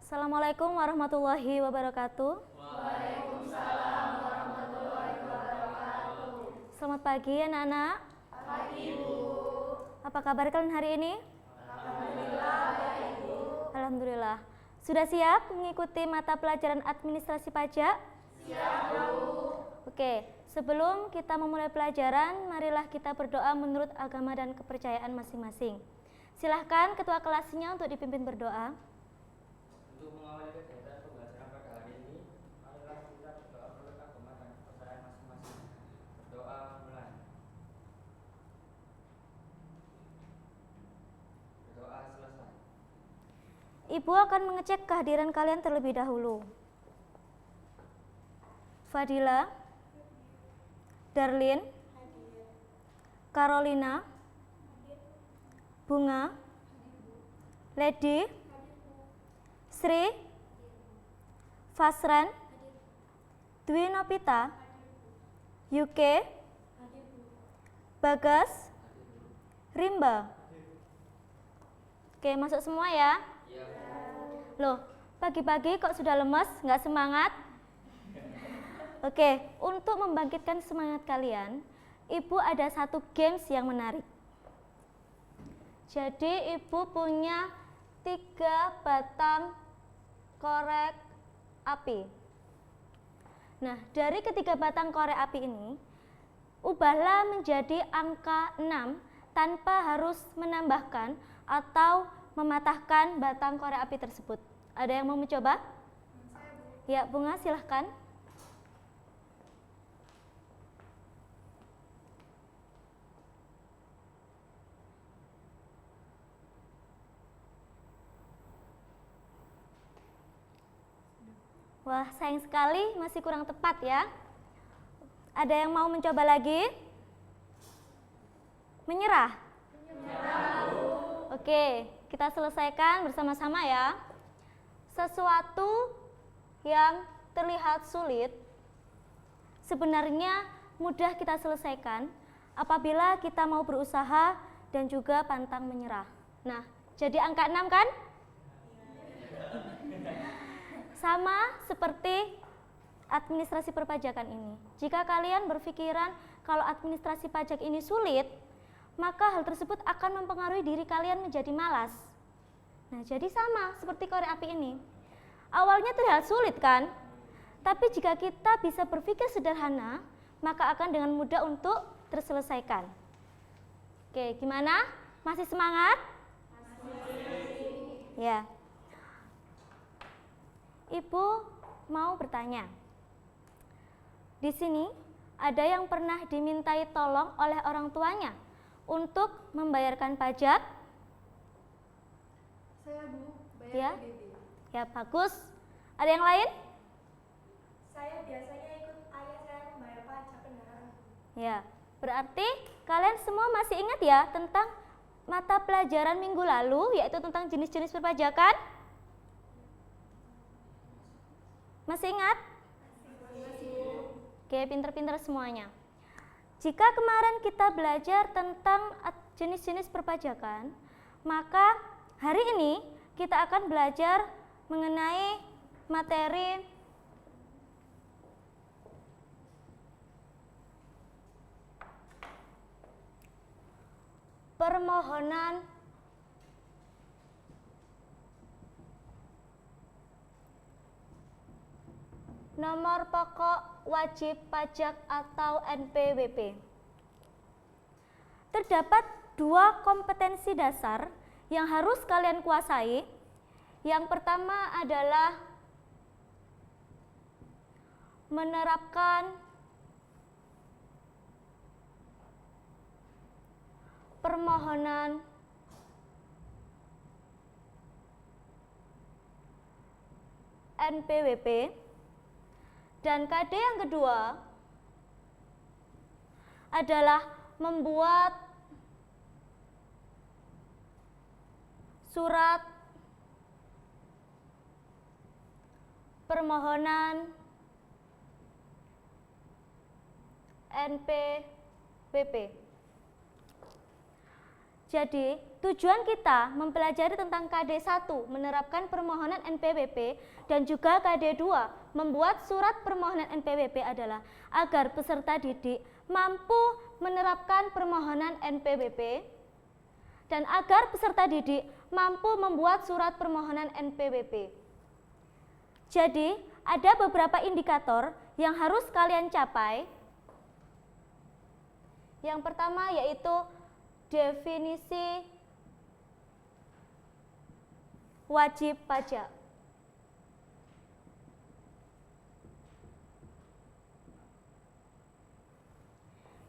Assalamualaikum warahmatullahi wabarakatuh. Waalaikumsalam warahmatullahi wabarakatuh. Selamat pagi anak-anak. Pagi Bu. Apa kabar kalian hari ini? Alhamdulillah baik Bu. Alhamdulillah. Sudah siap mengikuti mata pelajaran administrasi pajak? Siap Bu. Oke, sebelum kita memulai pelajaran, marilah kita berdoa menurut agama dan kepercayaan masing-masing. Silahkan ketua kelasnya untuk dipimpin berdoa. Untuk mengawali kegiatan pembelajaran pada hari ini, marilah kita berdoa menurut agama dan kepercayaan masing-masing. Berdoa mulai. Berdoa selesai. Ibu akan mengecek kehadiran kalian terlebih dahulu. Fadila, Darlin, Carolina, Bunga, Lady, Sri, Fasran, Dwi Nopita, Yuke, Bagas, Rimba. Oke, masuk semua ya. Loh, pagi-pagi kok sudah lemes, nggak semangat? Oke, untuk membangkitkan semangat kalian, Ibu ada satu games yang menarik. Jadi Ibu punya 3 batang korek api. Nah, dari ketiga batang korek api ini, ubahlah menjadi angka 6 tanpa harus menambahkan atau mematahkan batang korek api tersebut. Ada yang mau mencoba? Ya, Bunga silahkan. Wah, sayang sekali masih kurang tepat ya. Ada yang mau mencoba lagi? Menyerah? Menyerah. Oke, kita selesaikan bersama-sama ya. Sesuatu yang terlihat sulit sebenarnya mudah kita selesaikan apabila kita mau berusaha dan juga pantang menyerah. Nah, jadi angka 6 kan? Sama seperti administrasi perpajakan ini. Jika kalian berpikiran kalau administrasi pajak ini sulit, maka hal tersebut akan mempengaruhi diri kalian menjadi malas. Nah, jadi sama seperti korek api ini. Awalnya terlihat sulit kan? Tapi jika kita bisa berpikir sederhana, maka akan dengan mudah untuk terselesaikan. Oke, gimana? Masih semangat? Masih. Ya. Ibu mau bertanya. Di sini ada yang pernah dimintai tolong oleh orang tuanya untuk membayarkan pajak? Saya Bu, bayar Ya. PBB. Ya, bagus. Ada yang lain? Saya biasanya ikut ayah saya membayar pajak kendaraan. Ya, berarti kalian semua masih ingat ya tentang mata pelajaran minggu lalu, yaitu tentang jenis-jenis perpajakan? Masih ingat? Oke, pinter-pinter semuanya. Jika kemarin kita belajar tentang jenis-jenis perpajakan, maka hari ini kita akan belajar mengenai materi permohonan nomor pokok wajib pajak atau NPWP. Terdapat 2 kompetensi dasar yang harus kalian kuasai. Yang pertama adalah menerapkan permohonan NPWP. Dan KD yang kedua adalah membuat surat permohonan NPWP. Jadi, tujuan kita mempelajari tentang KD1 menerapkan permohonan NPWP dan juga KD2 membuat surat permohonan NPWP adalah agar peserta didik mampu menerapkan permohonan NPWP dan agar peserta didik mampu membuat surat permohonan NPWP. Jadi, ada beberapa indikator yang harus kalian capai. Yang pertama yaitu definisi wajib pajak.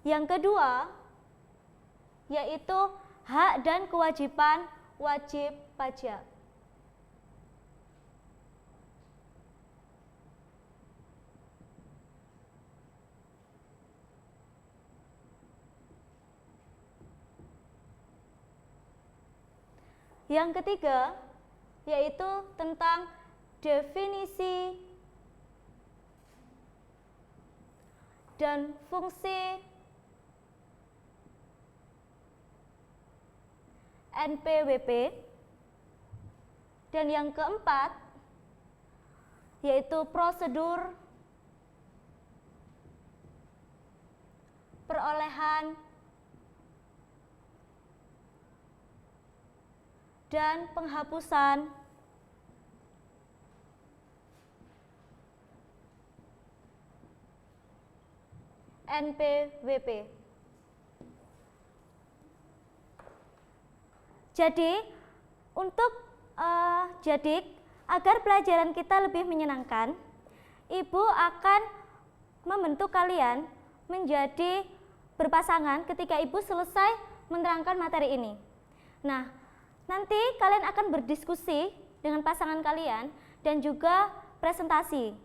Yang kedua yaitu hak dan kewajiban wajib pajak. Yang ketiga yaitu tentang definisi dan fungsi NPWP. Dan yang keempat yaitu prosedur perolehan dan penghapusan NPWP. Jadi, untuk agar pelajaran kita lebih menyenangkan, Ibu akan membentuk kalian menjadi berpasangan ketika Ibu selesai menerangkan materi ini. Nah, nanti kalian akan berdiskusi dengan pasangan kalian dan juga presentasi.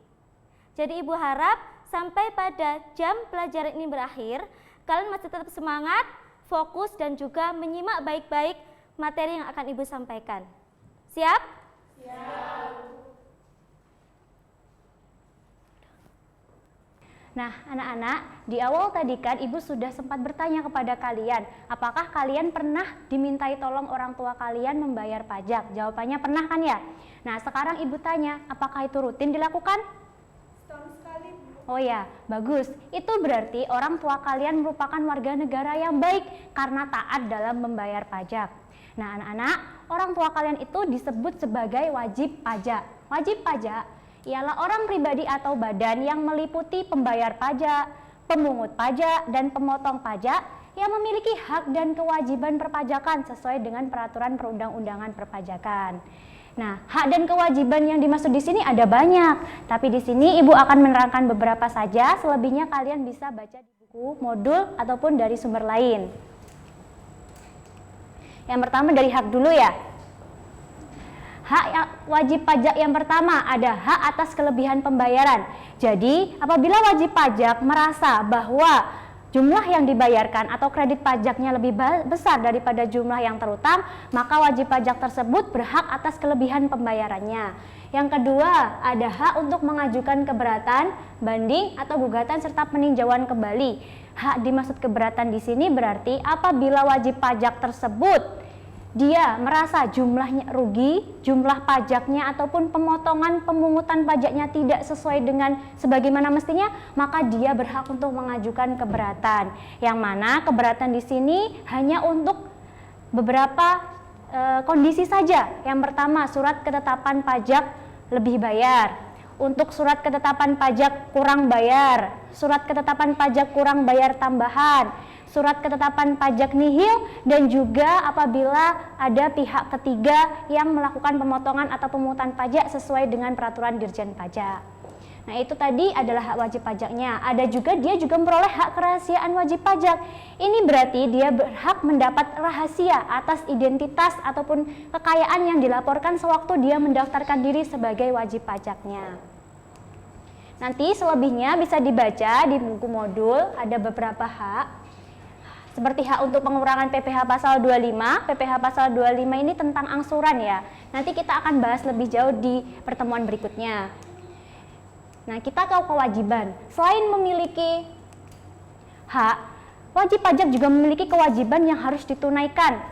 Jadi Ibu harap sampai pada jam pelajaran ini berakhir, kalian masih tetap semangat, fokus dan juga menyimak baik-baik materi yang akan Ibu sampaikan. Siap? Siap. Nah, anak-anak, di awal tadi kan Ibu sudah sempat bertanya kepada kalian, apakah kalian pernah dimintai tolong orang tua kalian membayar pajak? Jawabannya pernah kan ya? Nah, sekarang Ibu tanya, apakah itu rutin dilakukan? Setahun sekali, Bu. Oh ya, bagus. Itu berarti orang tua kalian merupakan warga negara yang baik karena taat dalam membayar pajak. Nah, anak-anak, orang tua kalian itu disebut sebagai wajib pajak. Wajib pajak ialah orang pribadi atau badan yang meliputi pembayar pajak, pemungut pajak, dan pemotong pajak yang memiliki hak dan kewajiban perpajakan sesuai dengan peraturan perundang-undangan perpajakan. Nah, hak dan kewajiban yang dimaksud di sini ada banyak, tapi di sini Ibu akan menerangkan beberapa saja, selebihnya kalian bisa baca di buku, modul, ataupun dari sumber lain. Yang pertama dari hak dulu ya. Hak wajib pajak yang pertama ada hak atas kelebihan pembayaran. Jadi, apabila wajib pajak merasa bahwa jumlah yang dibayarkan atau kredit pajaknya lebih besar daripada jumlah yang terutang, maka wajib pajak tersebut berhak atas kelebihan pembayarannya. Yang kedua, ada hak untuk mengajukan keberatan, banding, atau gugatan serta peninjauan kembali. Hak dimaksud keberatan di sini berarti apabila wajib pajak tersebut dia merasa jumlahnya rugi, jumlah pajaknya ataupun pemotongan pemungutan pajaknya tidak sesuai dengan sebagaimana mestinya, maka dia berhak untuk mengajukan keberatan. Yang mana keberatan di sini hanya untuk beberapa kondisi saja. Yang pertama, surat ketetapan pajak lebih bayar. Untuk surat ketetapan pajak kurang bayar, surat ketetapan pajak kurang bayar tambahan, surat ketetapan pajak nihil, dan juga apabila ada pihak ketiga yang melakukan pemotongan atau pemungutan pajak sesuai dengan peraturan Dirjen Pajak. Nah, itu tadi adalah hak wajib pajaknya. Ada juga dia juga memperoleh hak kerahasiaan wajib pajak. Ini berarti dia berhak mendapat rahasia atas identitas ataupun kekayaan yang dilaporkan sewaktu dia mendaftarkan diri sebagai wajib pajaknya. Nanti selebihnya bisa dibaca di buku modul, ada beberapa hak. Seperti hak untuk pengurangan PPh pasal 25, PPh pasal 25 ini tentang angsuran ya. Nanti kita akan bahas lebih jauh di pertemuan berikutnya. Nah, kita ke kewajiban. Selain memiliki hak, wajib pajak juga memiliki kewajiban yang harus ditunaikan.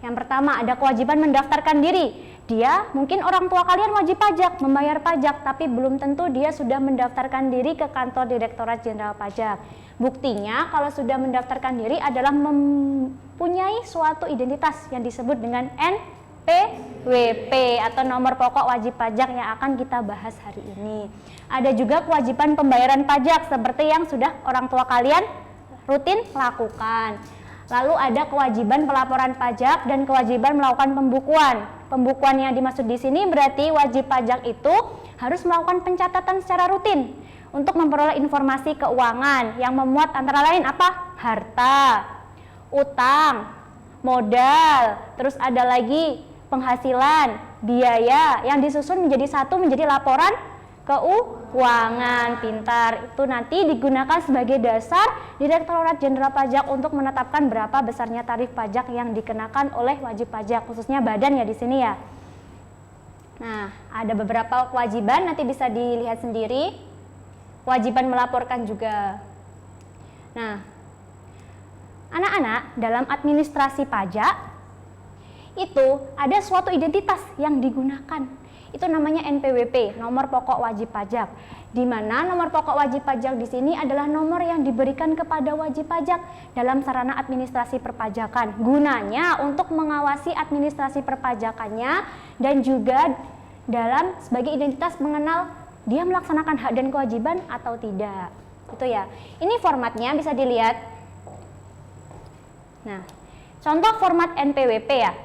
Yang pertama ada kewajiban mendaftarkan diri. Dia mungkin orang tua kalian wajib pajak, membayar pajak, tapi belum tentu dia sudah mendaftarkan diri ke kantor Direktorat Jenderal Pajak. Buktinya kalau sudah mendaftarkan diri adalah mempunyai suatu identitas yang disebut dengan NPWP atau nomor pokok wajib pajak yang akan kita bahas hari ini. Ada juga kewajiban pembayaran pajak seperti yang sudah orang tua kalian rutin lakukan. Lalu ada kewajiban pelaporan pajak dan kewajiban melakukan pembukuan. Pembukuan yang dimaksud di sini berarti wajib pajak itu harus melakukan pencatatan secara rutin untuk memperoleh informasi keuangan yang memuat antara lain apa? Harta, utang, modal, terus ada lagi penghasilan, biaya yang disusun menjadi satu menjadi laporan keuangan. Pintar, itu nanti digunakan sebagai dasar Direktorat Jenderal Pajak untuk menetapkan berapa besarnya tarif pajak yang dikenakan oleh wajib pajak, khususnya badan ya di sini ya. Nah, ada beberapa kewajiban nanti bisa dilihat sendiri. Kewajiban melaporkan juga. Nah, anak-anak dalam administrasi pajak itu ada suatu identitas yang digunakan. Itu namanya NPWP, nomor pokok wajib pajak. Di mana nomor pokok wajib pajak di sini adalah nomor yang diberikan kepada wajib pajak dalam sarana administrasi perpajakan. Gunanya untuk mengawasi administrasi perpajakannya dan juga dalam sebagai identitas mengenal dia melaksanakan hak dan kewajiban atau tidak. Itu ya. Ini formatnya bisa dilihat. Nah, contoh format NPWP ya.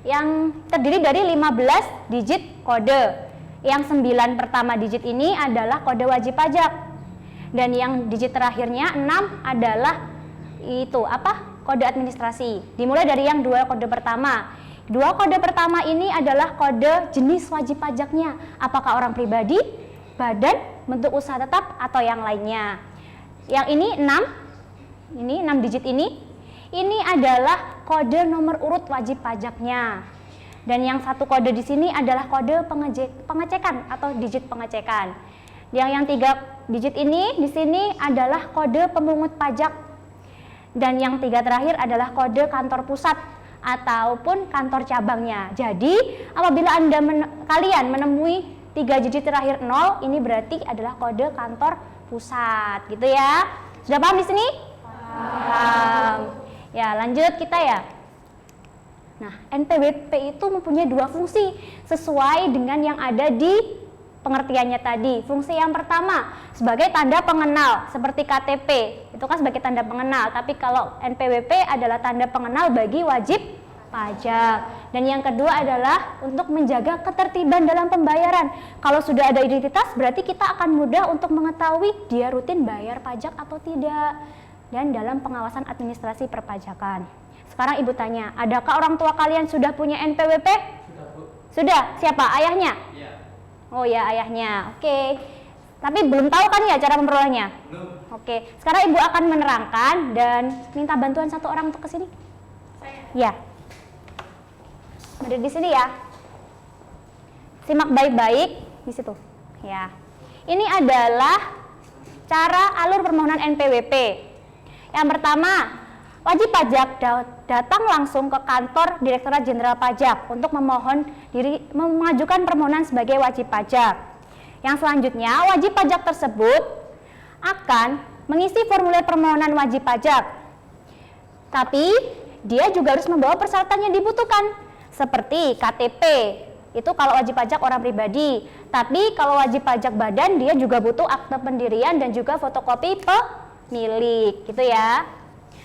Yang terdiri dari 15 digit kode. Yang 9 pertama digit ini adalah kode wajib pajak. Dan yang digit terakhirnya 6 adalah itu apa? Kode administrasi. Dimulai dari yang 2 kode pertama. 2 kode pertama ini adalah kode jenis wajib pajaknya. Apakah orang pribadi, badan, bentuk usaha tetap atau yang lainnya. Yang ini 6. Ini 6 digit ini adalah kode nomor urut wajib pajaknya. Dan yang satu kode di sini adalah kode pengecekan atau digit pengecekan. Yang 3 digit ini di sini adalah kode pemungut pajak. Dan yang 3 terakhir adalah kode kantor pusat ataupun kantor cabangnya. Jadi, apabila kalian menemui 3 digit terakhir 0, ini berarti adalah kode kantor pusat, gitu ya. Sudah paham di sini? Paham. Ya, lanjut kita ya. Nah, NPWP itu mempunyai 2 fungsi sesuai dengan yang ada di pengertiannya tadi. Fungsi yang pertama sebagai tanda pengenal seperti KTP, itu kan sebagai tanda pengenal, tapi kalau NPWP adalah tanda pengenal bagi wajib pajak. Dan yang kedua adalah untuk menjaga ketertiban dalam pembayaran. Kalau sudah ada identitas berarti kita akan mudah untuk mengetahui dia rutin bayar pajak atau tidak. Dan dalam pengawasan administrasi perpajakan. Sekarang ibu tanya, adakah orang tua kalian sudah punya NPWP? Sudah, Bu. Sudah? Siapa? Ayahnya? Iya. Oh ya, ayahnya. Oke. Tapi belum tahu kan ya cara memperolehnya? Belum. Oke. Sekarang ibu akan menerangkan dan minta bantuan satu orang untuk kesini. Saya. Ya. Berdiri di sini ya. Simak baik-baik di situ. Ya. Ini adalah cara alur permohonan NPWP. Yang pertama, wajib pajak datang langsung ke kantor Direktorat Jenderal Pajak untuk mengajukan permohonan sebagai wajib pajak. Yang selanjutnya, wajib pajak tersebut akan mengisi formulir permohonan wajib pajak. Tapi, dia juga harus membawa persyaratan yang dibutuhkan, seperti KTP. Itu kalau wajib pajak orang pribadi. Tapi kalau wajib pajak badan, dia juga butuh akte pendirian dan juga fotokopi milik, gitu ya.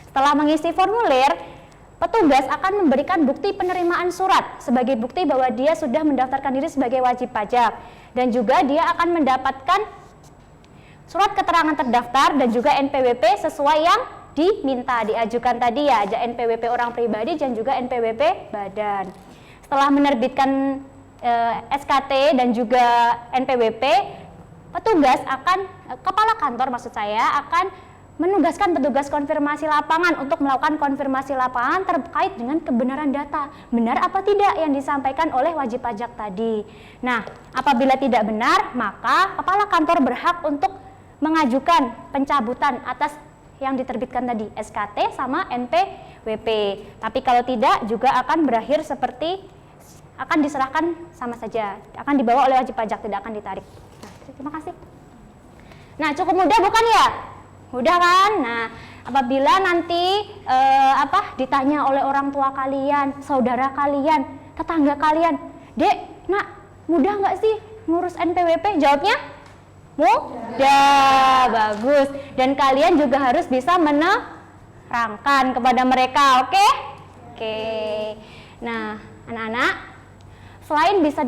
Setelah mengisi formulir, petugas akan memberikan bukti penerimaan surat sebagai bukti bahwa dia sudah mendaftarkan diri sebagai wajib pajak, dan juga dia akan mendapatkan surat keterangan terdaftar dan juga NPWP sesuai yang diminta diajukan tadi ya, ada NPWP orang pribadi dan juga NPWP badan. Setelah menerbitkan SKT dan juga NPWP, petugas kepala kantor maksud saya akan menugaskan petugas konfirmasi lapangan untuk melakukan konfirmasi lapangan terkait dengan kebenaran data. Benar apa tidak yang disampaikan oleh wajib pajak tadi. Nah, apabila tidak benar, maka kepala kantor berhak untuk mengajukan pencabutan atas yang diterbitkan tadi, SKT sama NPWP. Tapi kalau tidak juga akan berakhir seperti akan diserahkan sama saja, akan dibawa oleh wajib pajak, tidak akan ditarik. Nah, terima kasih. Nah, cukup mudah bukan ya? Mudah kan? Nah, apabila nanti ditanya oleh orang tua kalian, saudara kalian, tetangga kalian, "Dek, Nak, mudah nggak sih ngurus NPWP?" Jawabnya mudah, bagus. Dan kalian juga harus bisa menerangkan kepada mereka, oke? Oke. Nah, anak-anak, selain bisa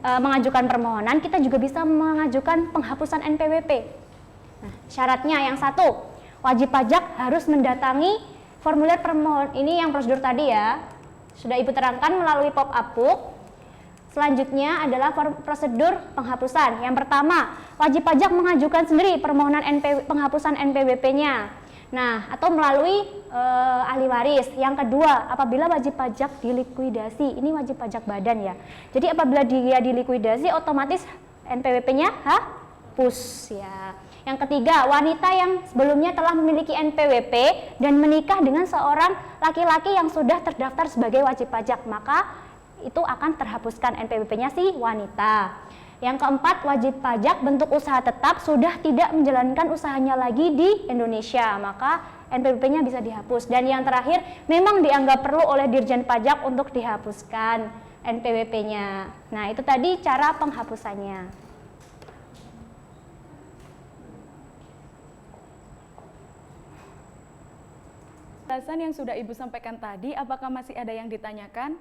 mengajukan permohonan, kita juga bisa mengajukan penghapusan NPWP. Nah, syaratnya yang satu, wajib pajak harus mendatangi formulir permohonan. Ini yang prosedur tadi ya, sudah Ibu terangkan melalui pop-up book. Selanjutnya adalah prosedur penghapusan. Yang pertama, wajib pajak mengajukan sendiri permohonan penghapusan NPWP-nya. Nah, atau melalui ahli waris. Yang kedua, apabila wajib pajak dilikuidasi, ini wajib pajak badan ya. Jadi apabila dia dilikuidasi, otomatis NPWP-nya hapus ya. Yang ketiga, wanita yang sebelumnya telah memiliki NPWP dan menikah dengan seorang laki-laki yang sudah terdaftar sebagai wajib pajak, maka itu akan terhapuskan NPWP-nya si wanita. Yang keempat, wajib pajak bentuk usaha tetap sudah tidak menjalankan usahanya lagi di Indonesia, maka NPWP-nya bisa dihapus. Dan yang terakhir, memang dianggap perlu oleh Dirjen Pajak untuk dihapuskan NPWP-nya. Nah, itu tadi cara penghapusannya. Penjelasan yang sudah Ibu sampaikan tadi, apakah masih ada yang ditanyakan?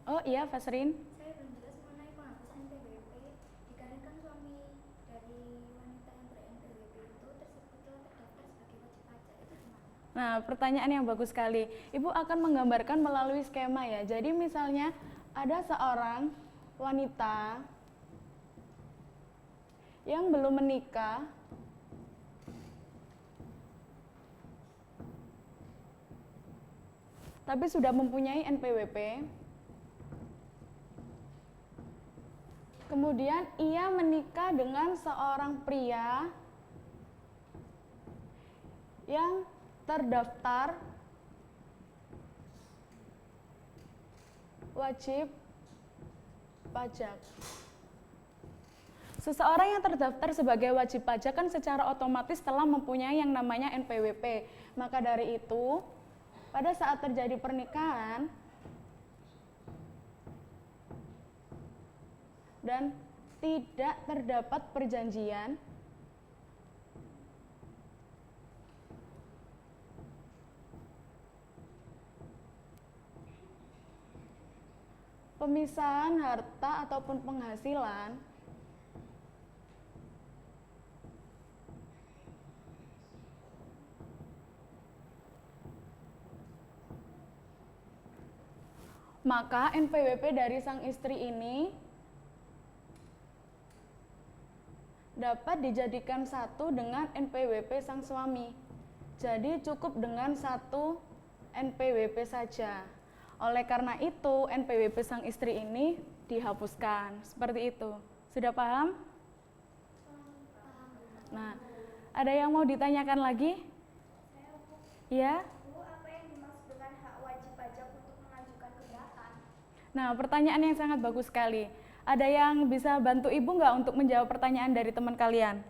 Oh iya, Fasrin. Saya belum jelas mengenai penghapusan NPWP dikarenakan suami dari wanita yang ber-NPWP itu tersebut telah terdaftar sebagai wajib pajak. Itu gimana? Nah, pertanyaan yang bagus sekali. Ibu akan menggambarkan melalui skema ya. Jadi misalnya ada seorang wanita yang belum menikah, tapi sudah mempunyai NPWP. Kemudian ia menikah dengan seorang pria yang terdaftar wajib pajak. Seseorang yang terdaftar sebagai wajib pajak kan secara otomatis telah mempunyai yang namanya NPWP. Maka dari itu, pada saat terjadi pernikahan dan tidak terdapat perjanjian, pemisahan harta ataupun penghasilan maka NPWP dari sang istri ini dapat dijadikan satu dengan NPWP sang suami. Jadi cukup dengan satu NPWP saja. Oleh karena itu, NPWP sang istri ini dihapuskan. Seperti itu. Sudah paham? Nah, ada yang mau ditanyakan lagi? Ya? Bu, apa yang dimaksud dengan hak wajib pajak untuk mengajukan keberatan? Nah, pertanyaan yang sangat bagus sekali. Ada yang bisa bantu Ibu nggak untuk menjawab pertanyaan dari teman kalian?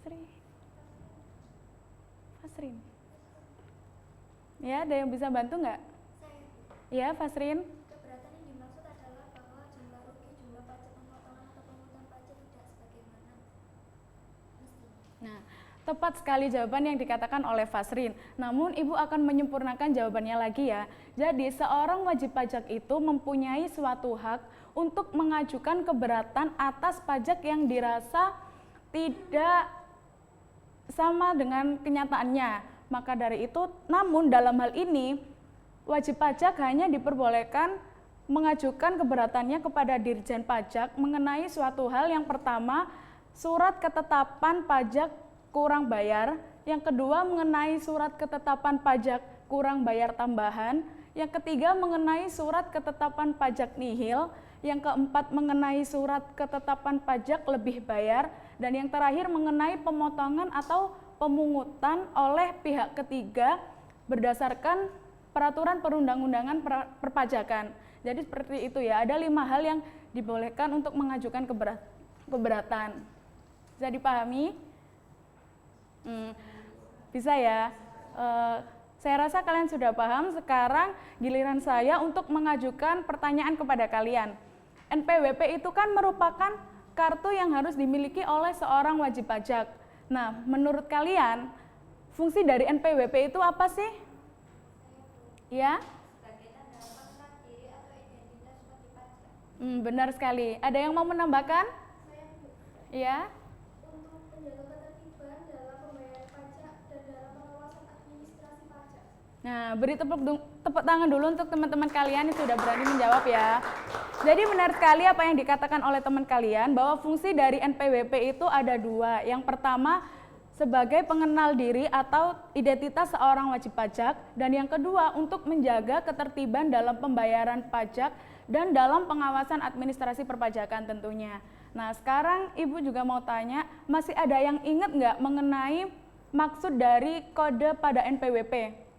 Sri? Fasrin? Ya, ada yang bisa bantu nggak? Saya, Ya, Fasrin? keberatan yang dimaksud adalah bahwa jumlah rugi, jumlah pajak pemotongan atau pemungutan pajak tidak sebagaimana mestinya. Nah, tepat sekali jawaban yang dikatakan oleh Fasrin. Namun Ibu akan menyempurnakan jawabannya lagi ya. Jadi seorang wajib pajak itu mempunyai suatu hak untuk mengajukan keberatan atas pajak yang dirasa tidak sama dengan kenyataannya. Maka dari itu, namun dalam hal ini wajib pajak hanya diperbolehkan mengajukan keberatannya kepada Dirjen Pajak mengenai suatu hal. Yang pertama, surat ketetapan pajak kurang bayar. Yang kedua, mengenai surat ketetapan pajak kurang bayar tambahan. Yang ketiga, mengenai surat ketetapan pajak nihil. yang keempat mengenai surat ketetapan pajak lebih bayar, dan yang terakhir mengenai pemotongan atau pemungutan oleh pihak ketiga berdasarkan peraturan perundang-undangan perpajakan. Jadi seperti itu ya, ada 5 hal yang dibolehkan untuk mengajukan keberatan. Bisa dipahami? Bisa ya? Saya rasa kalian sudah paham. Sekarang giliran saya untuk mengajukan pertanyaan kepada kalian. NPWP itu kan merupakan kartu yang harus dimiliki oleh seorang wajib pajak. Nah, menurut kalian, fungsi dari NPWP itu apa sih? Ya? Benar sekali. Ada yang mau menambahkan? Ya? Untuk menjaga ketertiban dalam pembayaran pajak dan dalam pengawasan administrasi pajak. Nah, beri tepuk tangan dulu untuk teman-teman kalian yang sudah berani menjawab ya. Jadi benar sekali apa yang dikatakan oleh teman kalian, bahwa fungsi dari NPWP itu ada 2. Yang pertama, sebagai pengenal diri atau identitas seorang wajib pajak, dan yang kedua untuk menjaga ketertiban dalam pembayaran pajak dan dalam pengawasan administrasi perpajakan tentunya. Nah, sekarang Ibu juga mau tanya, masih ada yang ingat nggak mengenai maksud dari kode pada NPWP?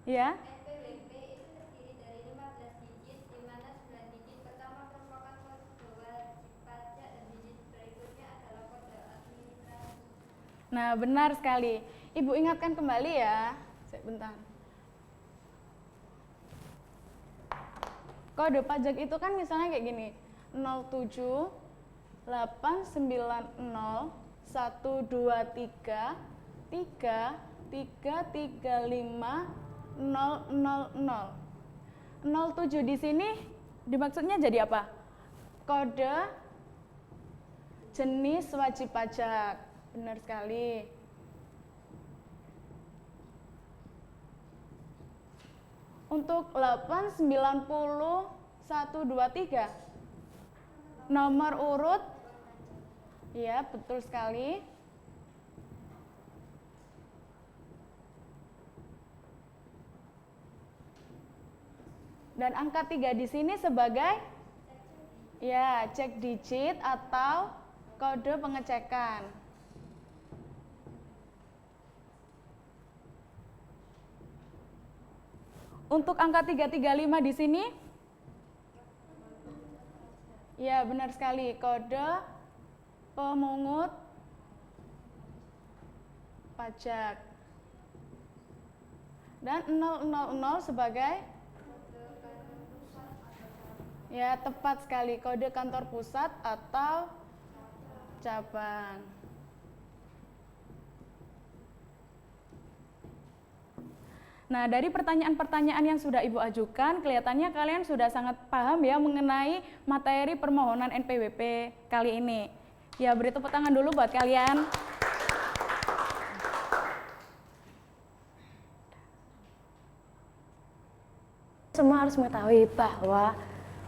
Ya? NPWP itu terdiri dari 15 digit, di mana 9 digit pertama merupakan kode wajib pajak dan digit berikutnya adalah kode administrasi. Nah, benar sekali. Ibu ingatkan kembali ya. Sebentar. Kode pajak itu kan misalnya kayak gini. 07 890 123 3 335 000. 07 di sini dimaksudnya jadi apa? Kode jenis wajib pajak. Benar sekali. Untuk 890 123 nomor urut, ya betul sekali. Dan angka 3 di sini sebagai ya cek digit atau kode pengecekan. Untuk angka 335 di sini, ya benar sekali, kode pemungut pajak. Dan 000 sebagai, ya tepat sekali, kode kantor pusat atau cabang. Nah, dari pertanyaan-pertanyaan yang sudah Ibu ajukan, kelihatannya kalian sudah sangat paham ya mengenai materi permohonan NPWP kali ini. Ya, beri tepuk tangan dulu buat kalian. Semua harus mengetahui bahwa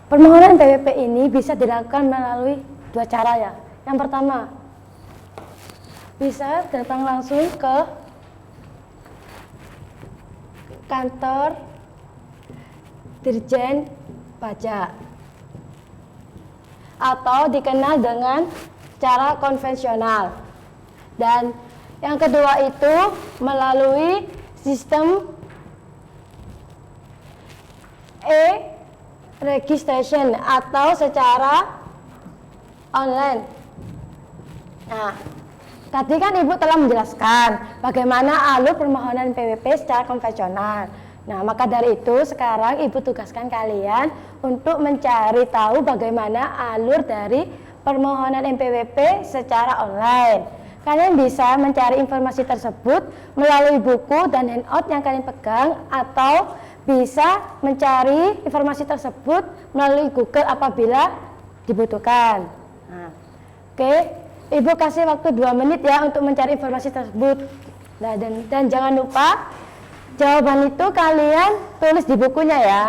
permohonan NPWP ini bisa dilakukan melalui 2 cara ya. Yang pertama, bisa datang langsung ke kantor Dirjen Pajak atau dikenal dengan cara konvensional. Dan yang kedua itu melalui sistem e-registration atau secara online. Nah, tadi kan Ibu telah menjelaskan bagaimana alur permohonan PWP secara konvensional. Nah, maka dari itu sekarang Ibu tugaskan kalian untuk mencari tahu bagaimana alur dari permohonan NPWP secara online. Kalian bisa mencari informasi tersebut melalui buku dan handout yang kalian pegang, atau bisa mencari informasi tersebut melalui Google apabila dibutuhkan. Nah, oke. Ibu kasih waktu 2 menit ya untuk mencari informasi tersebut. Nah, dan jangan lupa jawaban itu kalian tulis di bukunya ya.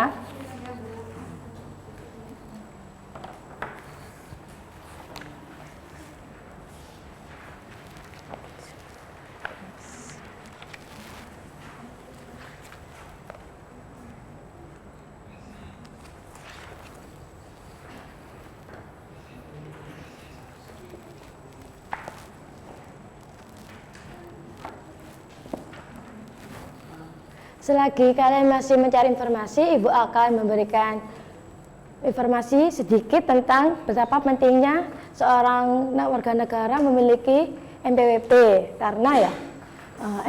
Selagi kalian masih mencari informasi, Ibu akan memberikan informasi sedikit tentang betapa pentingnya seorang warga negara memiliki NPWP. Karena ya,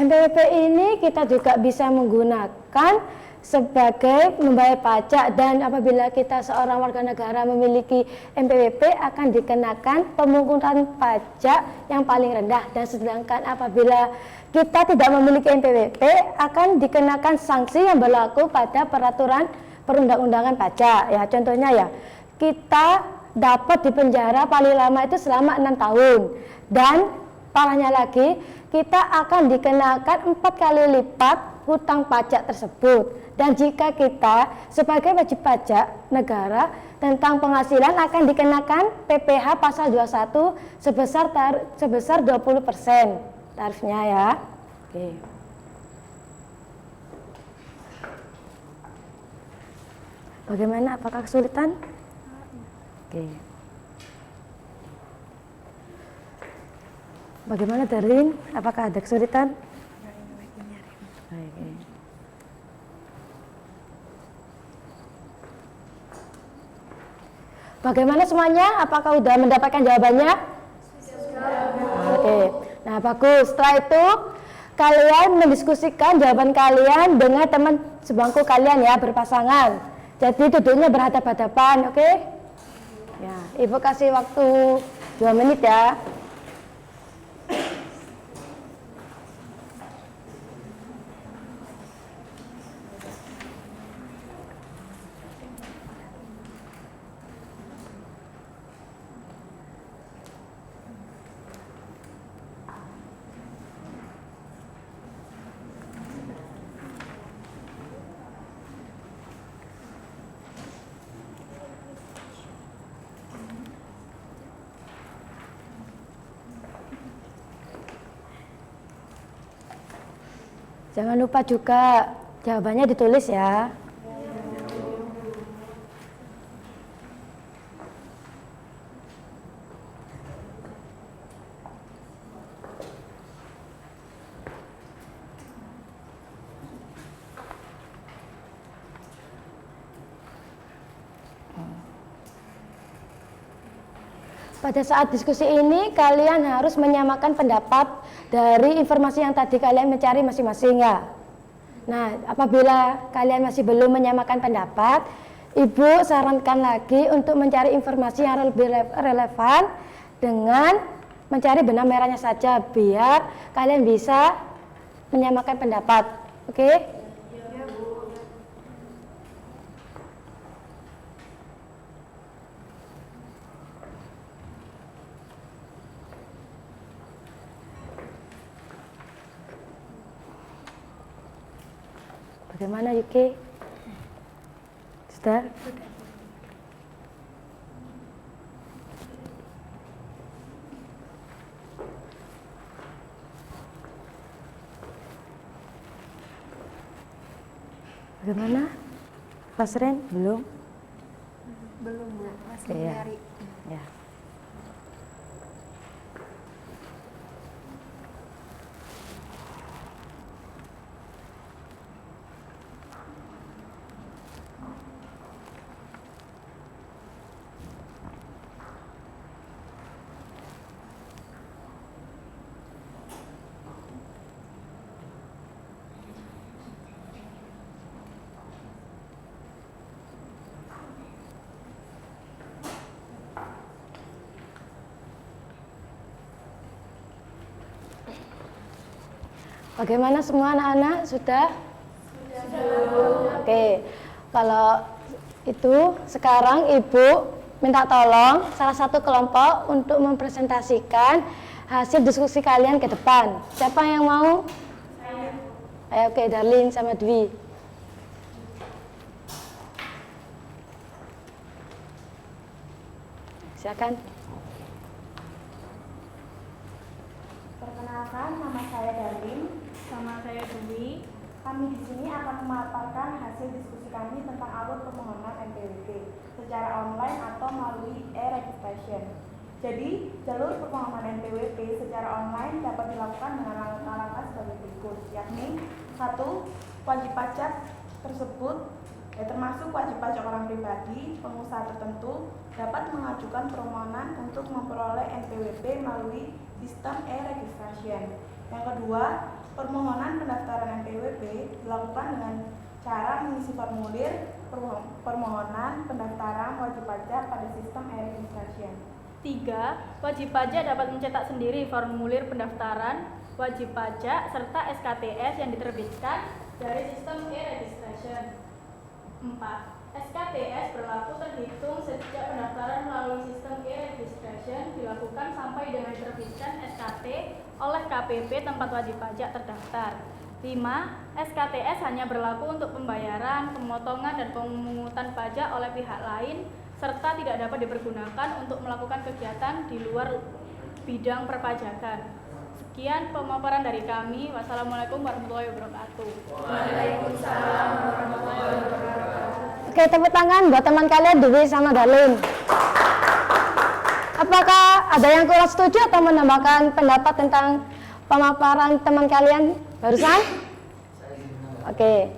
NPWP ini kita juga bisa menggunakan sebagai membayar pajak, dan apabila kita seorang warga negara memiliki NPWP akan dikenakan pemungutan pajak yang paling rendah, dan sedangkan apabila kita tidak memiliki NPWP akan dikenakan sanksi yang berlaku pada peraturan perundang-undangan pajak. Ya, contohnya ya, kita dapat dipenjara paling lama itu selama 6 tahun, dan parahnya lagi kita akan dikenakan 4 kali lipat hutang pajak tersebut. Dan jika kita sebagai wajib pajak negara tentang penghasilan akan dikenakan PPh pasal 21 sebesar 20% tarifnya ya. Oke. Bagaimana? Apakah kesulitan? Oke. Bagaimana Darlin? Apakah ada kesulitan? Oke. Bagaimana semuanya? Apakah sudah mendapatkan jawabannya? Oke. Nah, bagus. Setelah itu kalian mendiskusikan jawaban kalian dengan teman sebangku kalian ya, berpasangan. Jadi duduknya berhadapan-hadapan, oke? Ya, Ibu kasih waktu 2 menit ya. Jangan lupa juga jawabannya ditulis ya. Pada saat diskusi ini kalian harus menyamakan pendapat dari informasi yang tadi kalian mencari masing-masing ya. Nah, apabila kalian masih belum menyamakan pendapat, Ibu sarankan lagi untuk mencari informasi yang lebih relevan dengan mencari benang merahnya saja biar kalian bisa menyamakan pendapat. Oke? Bagaimana Yuki? Sudah? Bagaimana? Pasren? Belum? Belum Bu, masih Iya. nyari. Ya. Bagaimana semua anak-anak? Sudah? Sudah. Oke, kalau itu sekarang Ibu minta tolong salah satu kelompok untuk mempresentasikan hasil diskusi kalian ke depan. Siapa yang mau? Ayo, oke, Darlin sama Dwi. Silakan. Perkenalkan, nama saya Darlin. Sama saya Dwi. Kami di sini akan memaparkan hasil diskusi kami tentang alur permohonan NPWP secara online atau melalui e-registration. Jadi, jalur permohonan NPWP secara online dapat dilakukan dengan langkah-langkah sebagai berikut, yakni 1. wajib pajak tersebut termasuk wajib pajak orang pribadi, pengusaha tertentu dapat mengajukan permohonan untuk memperoleh NPWP melalui sistem e-registration. Yang kedua, permohonan pendaftaran NPWP dilakukan dengan cara mengisi formulir permohonan pendaftaran wajib pajak pada sistem e-registration. 3. Wajib pajak dapat mencetak sendiri formulir pendaftaran wajib pajak serta SKTS yang diterbitkan dari sistem e-registration. 4. SKTS berlaku terhitung sejak pendaftaran melalui sistem e-registration dilakukan sampai dengan diterbitkan SKT oleh KPP tempat wajib pajak terdaftar. 5. SKTS hanya berlaku untuk pembayaran, pemotongan, dan pemungutan pajak oleh pihak lain serta tidak dapat dipergunakan untuk melakukan kegiatan di luar bidang perpajakan. Sekian pemaparan dari kami. Wassalamualaikum warahmatullahi wabarakatuh. Waalaikumsalam warahmatullahi wabarakatuh. Oke, tepuk tangan buat teman kalian Dewi sama Darlin. Apakah ada yang kurang setuju atau menambahkan pendapat tentang pemaparan teman kalian barusan? Oke,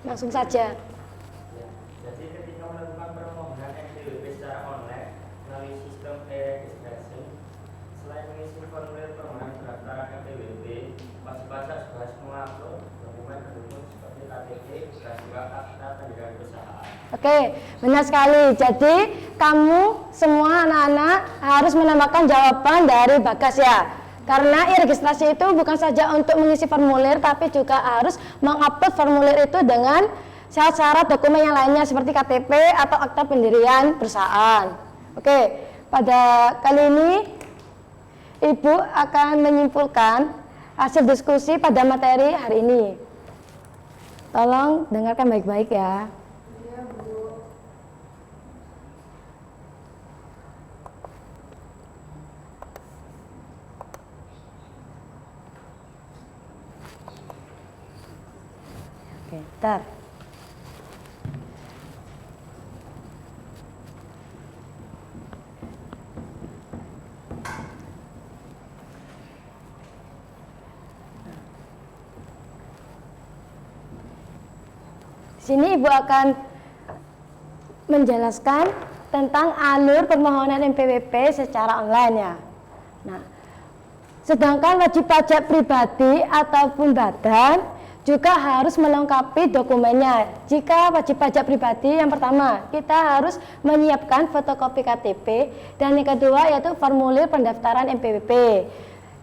langsung saja. Ya, jadi ketika melakukan permohonan NPWP secara online melalui sistem e-registration, selain mengisi formulir permohonan pendaftaran NPWP, wajib pajak juga harus mengupload dokumen pendukung seperti KTP dan juga akta pendirian perusahaan. Oke, benar sekali. Jadi kamu semua anak-anak harus menambahkan jawaban dari Bagas ya. Karena e-registrasi itu bukan saja untuk mengisi formulir, tapi juga harus mengupload formulir itu dengan syarat-syarat dokumen yang lainnya seperti KTP atau akta pendirian perusahaan. Oke, pada kali ini Ibu akan menyimpulkan hasil diskusi pada materi hari ini. Tolong dengarkan baik-baik ya. Oke, bentar. Sini Ibu akan menjelaskan tentang alur permohonan NPWP secara online ya. Nah, sedangkan wajib pajak pribadi ataupun badan juga harus melengkapi dokumennya. Jika wajib pajak pribadi, yang pertama kita harus menyiapkan fotokopi KTP, dan yang kedua yaitu formulir pendaftaran NPWP.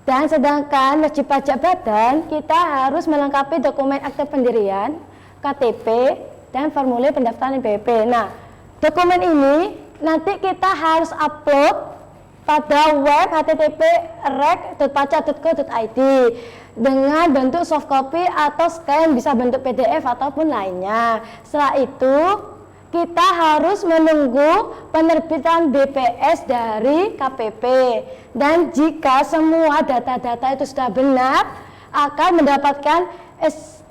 Dan sedangkan wajib pajak badan kita harus melengkapi dokumen akte pendirian, KTP, dan formulir pendaftaran NPWP. Nah, dokumen ini nanti kita harus upload pada web http://rek.pajak.go.id dengan bentuk soft copy atau scan, bisa bentuk PDF ataupun lainnya. Setelah itu kita harus menunggu penerbitan BPS dari KPP, dan jika semua data-data itu sudah benar akan mendapatkan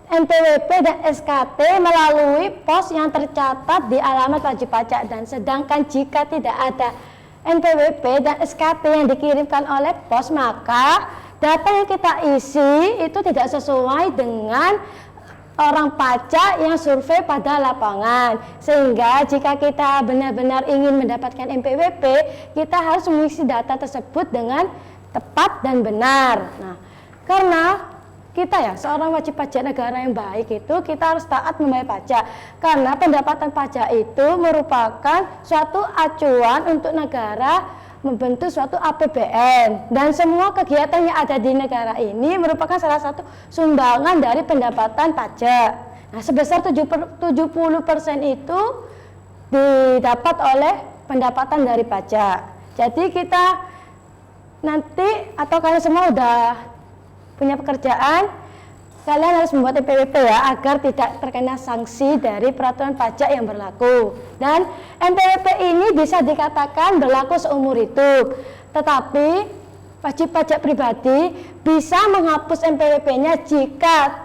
NPWP dan SKT melalui pos yang tercatat di alamat wajib pajak. Dan sedangkan jika tidak ada NPWP dan SKT yang dikirimkan oleh pos, maka data yang kita isi itu tidak sesuai dengan orang pajak yang survei pada lapangan. Sehingga jika kita benar-benar ingin mendapatkan NPWP, kita harus mengisi data tersebut dengan tepat dan benar. Nah, karena kita ya seorang wajib pajak negara yang baik itu kita harus taat membayar pajak, karena pendapatan pajak itu merupakan suatu acuan untuk negara membentuk suatu APBN, dan semua kegiatan yang ada di negara ini merupakan salah satu sumbangan dari pendapatan pajak. Nah, sebesar 70% itu didapat oleh pendapatan dari pajak. Jadi kita nanti, atau kalian semua udah punya pekerjaan, kalian harus membuat NPWP ya, agar tidak terkena sanksi dari peraturan pajak yang berlaku. Dan NPWP ini bisa dikatakan berlaku seumur hidup, tetapi wajib pajak pribadi bisa menghapus NPWP-nya jika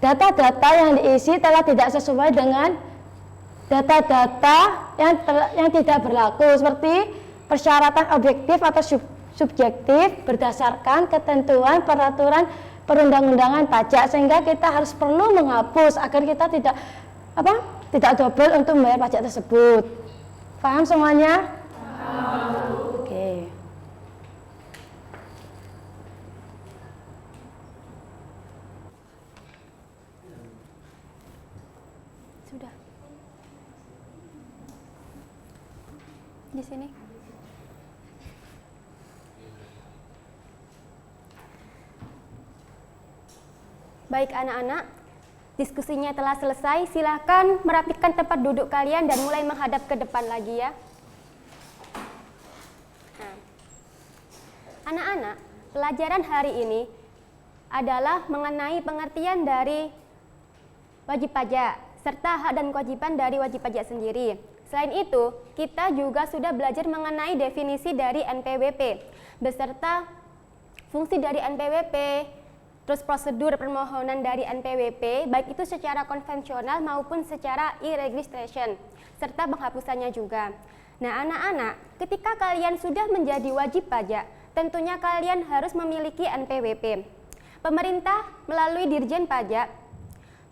data-data yang diisi telah tidak sesuai dengan data-data yang tidak berlaku, seperti persyaratan objektif atau subjektif berdasarkan ketentuan peraturan perundang-undangan pajak, sehingga kita harus perlu menghapus agar kita tidak double untuk membayar pajak tersebut. Paham semuanya? Oke. Sudah. Di sini. Baik anak-anak, diskusinya telah selesai. Silahkan merapikan tempat duduk kalian dan mulai menghadap ke depan lagi ya. Nah, anak-anak, pelajaran hari ini adalah mengenai pengertian dari wajib pajak serta hak dan kewajiban dari wajib pajak sendiri. Selain itu, kita juga sudah belajar mengenai definisi dari NPWP beserta fungsi dari NPWP, terus prosedur permohonan dari NPWP, baik itu secara konvensional maupun secara e-registration, serta penghapusannya juga. Nah, anak-anak, ketika kalian sudah menjadi wajib pajak, tentunya kalian harus memiliki NPWP. Pemerintah melalui Dirjen Pajak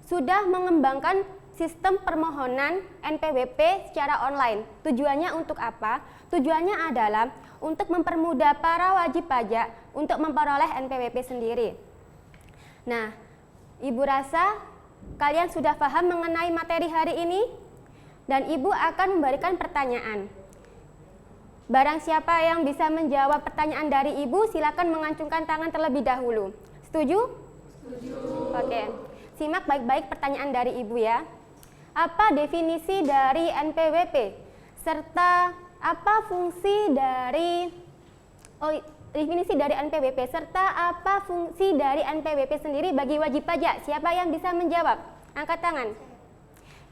sudah mengembangkan sistem permohonan NPWP secara online. Tujuannya untuk apa? Tujuannya adalah untuk mempermudah para wajib pajak untuk memperoleh NPWP sendiri. Nah, Ibu rasa kalian sudah paham mengenai materi hari ini dan Ibu akan memberikan pertanyaan. Barang siapa yang bisa menjawab pertanyaan dari Ibu, silakan mengacungkan tangan terlebih dahulu. Setuju? Setuju. Oke. Simak baik-baik pertanyaan dari Ibu ya. Apa definisi dari NPWP? Serta apa fungsi dari definisi dari NPWP serta apa fungsi dari NPWP sendiri bagi wajib pajak? Siapa yang bisa menjawab? Angkat tangan.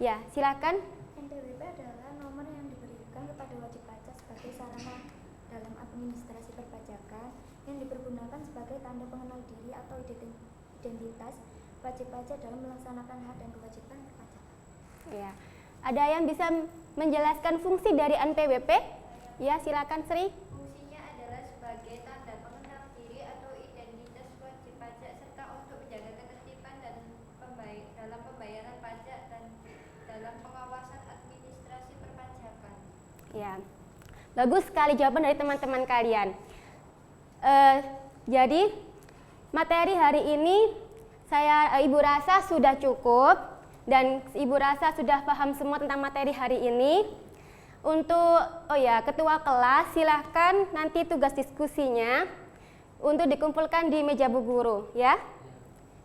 Ya, silakan. NPWP adalah nomor yang diberikan kepada wajib pajak sebagai sarana dalam administrasi perpajakan yang dipergunakan sebagai tanda pengenal diri atau identitas wajib pajak dalam melaksanakan hak dan kewajiban perpajakan. Ya. Ada yang bisa menjelaskan fungsi dari NPWP? Ya, silakan Sri. Fungsinya adalah sebagai tanda pengenal diri atau identitas wajib pajak serta untuk menjaga ketertiban dan dalam pembayaran pajak dan dalam pengawasan administrasi perpajakan. Ya, bagus sekali jawaban dari teman-teman kalian. Jadi materi hari ini Ibu rasa sudah cukup dan Ibu rasa sudah paham semua tentang materi hari ini. Untuk ketua kelas silahkan nanti tugas diskusinya untuk dikumpulkan di meja Bu Guru ya.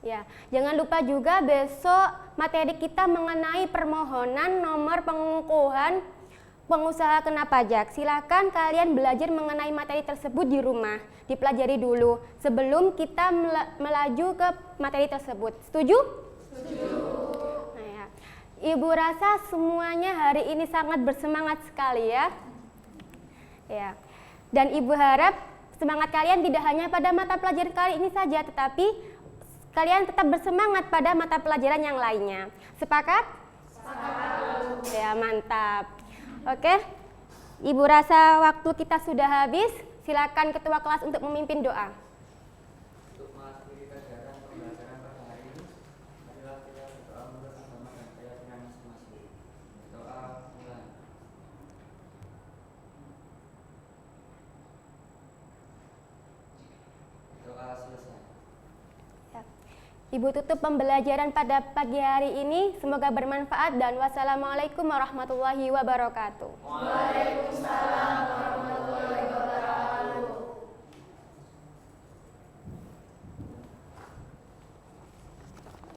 Ya, jangan lupa juga besok materi kita mengenai permohonan nomor pengukuhan pengusaha kena pajak. Silakan kalian belajar mengenai materi tersebut di rumah, dipelajari dulu sebelum kita melaju ke materi tersebut. Setuju? Setuju. Nah, ya. Ibu rasa semuanya hari ini sangat bersemangat sekali ya. Ya. Dan Ibu harap semangat kalian tidak hanya pada mata pelajaran kali ini saja, tetapi kalian tetap bersemangat pada mata pelajaran yang lainnya. Sepakat? Sepakat. Ya, mantap. Oke, Ibu rasa waktu kita sudah habis. Silakan ketua kelas untuk memimpin doa. Untuk mengakhiri pelajaran pembelajaran pada hari ini, marilah kita berdoa menurut agama dan keyakinan masing-masing. Doa mulai. Doa selesai. Ibu tutup pembelajaran pada pagi hari ini. Semoga bermanfaat dan wassalamualaikum warahmatullahi wabarakatuh. Waalaikumsalam.